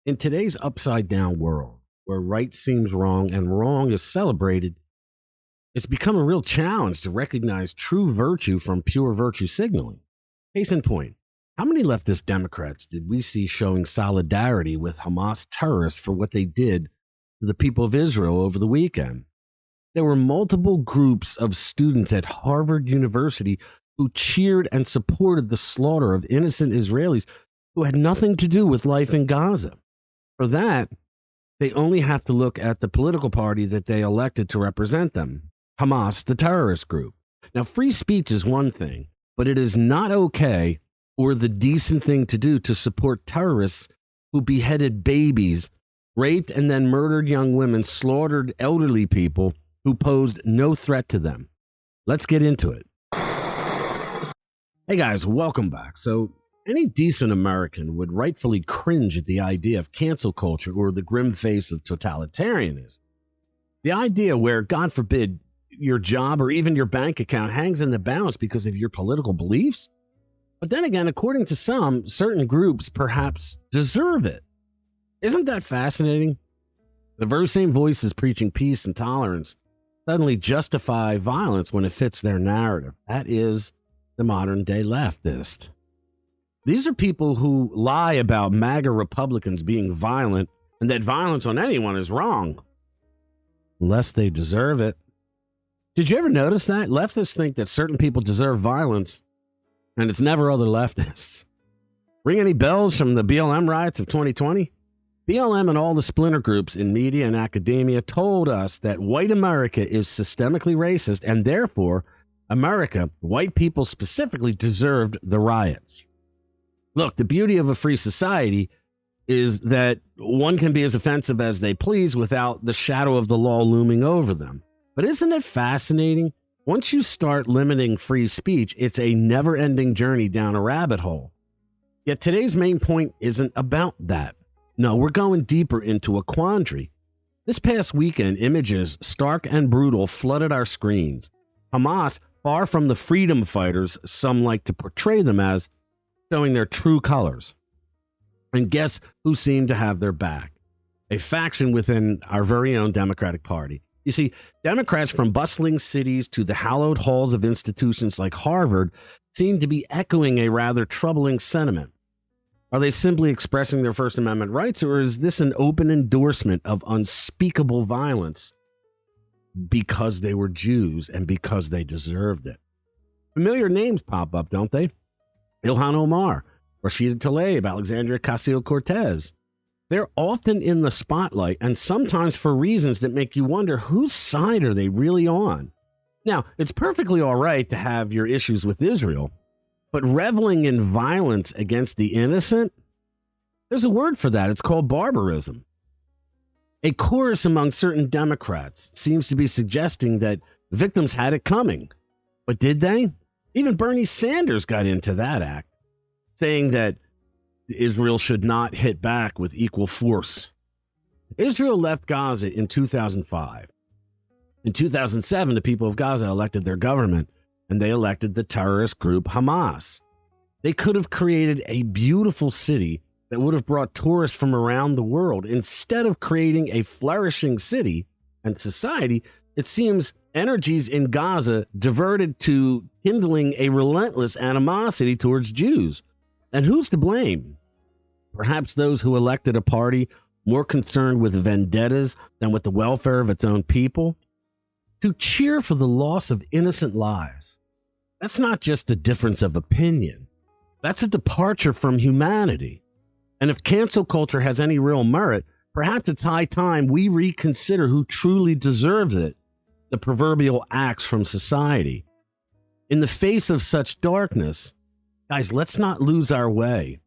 In today's upside down world, where right seems wrong and wrong is celebrated, it's become a real challenge to recognize true virtue from pure virtue signaling. Case in point, how many leftist Democrats did we see showing solidarity with Hamas terrorists for what they did to the people of Israel over the weekend? There were multiple groups of students at Harvard University who cheered and supported the slaughter of innocent Israelis who had nothing to do with life in Gaza. For that, they only have to look at the political party that they elected to represent them, Hamas, the terrorist group. Now, free speech is one thing, but it is not okay or the decent thing to do to support terrorists who beheaded babies, raped and then murdered young women, slaughtered elderly people who posed no threat to them. Let's get into it. Hey guys, welcome back. So, any decent American would rightfully cringe at the idea of cancel culture or the grim face of totalitarianism. The idea where, God forbid, your job or even your bank account hangs in the balance because of your political beliefs. But then again, according to some, certain groups perhaps deserve it. Isn't that fascinating? The very same voices preaching peace and tolerance suddenly justify violence when it fits their narrative. That is the modern day leftist. These are people who lie about MAGA Republicans being violent and that violence on anyone is wrong, unless they deserve it. Did you ever notice that? Leftists think that certain people deserve violence, and it's never other leftists. Ring any bells from the BLM riots of 2020? BLM and all the splinter groups in media and academia told us that white America is systemically racist, and therefore, America, white people specifically, deserved the riots. Look, the beauty of a free society is that one can be as offensive as they please without the shadow of the law looming over them. But isn't it fascinating? Once you start limiting free speech, it's a never-ending journey down a rabbit hole. Yet today's main point isn't about that. No, we're going deeper into a quandary. This past weekend, images, stark and brutal, flooded our screens. Hamas, far from the freedom fighters some like to portray them as, showing their true colors. And guess who seemed to have their back? A faction within our very own Democratic Party. You see, Democrats from bustling cities to the hallowed halls of institutions like Harvard seem to be echoing a rather troubling sentiment. Are they simply expressing their First Amendment rights, or is this an open endorsement of unspeakable violence because they were Jews and because they deserved it? Familiar names pop up, don't they? Ilhan Omar, Rashida Tlaib, Alexandria Ocasio-Cortez. They're often in the spotlight, and sometimes for reasons that make you wonder whose side are they really on. Now, it's perfectly all right to have your issues with Israel, but reveling in violence against the innocent, there's a word for that. It's called barbarism. A chorus among certain Democrats seems to be suggesting that victims had it coming. But did they? Even Bernie Sanders got into that act, saying that Israel should not hit back with equal force. Israel left Gaza in 2005. In 2007, the people of Gaza elected their government, and they elected the terrorist group Hamas. They could have created a beautiful city that would have brought tourists from around the world. Instead of creating a flourishing city and society, it seems energies in Gaza diverted to kindling a relentless animosity towards Jews. And who's to blame? Perhaps those who elected a party more concerned with vendettas than with the welfare of its own people? To cheer for the loss of innocent lives, that's not just a difference of opinion. That's a departure from humanity. And if cancel culture has any real merit, perhaps it's high time we reconsider who truly deserves it, the proverbial axe from society. In the face of such darkness, guys, let's not lose our way.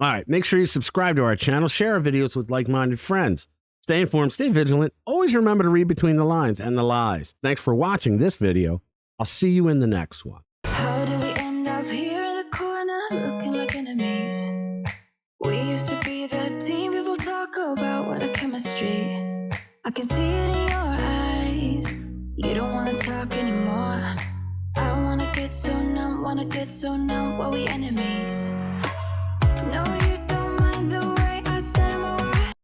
All right, make sure you subscribe to our channel, share our videos with like-minded friends. Stay informed, stay vigilant. Always remember to read between the lines and the lies. Thanks for watching this video. I'll see you in the next one. How did we end up here in the corner, looking like enemies? We used to be the team people talk about, what a chemistry. I can see it in your eyes. You don't want to talk anymore. I want to get so numb, what we enemies?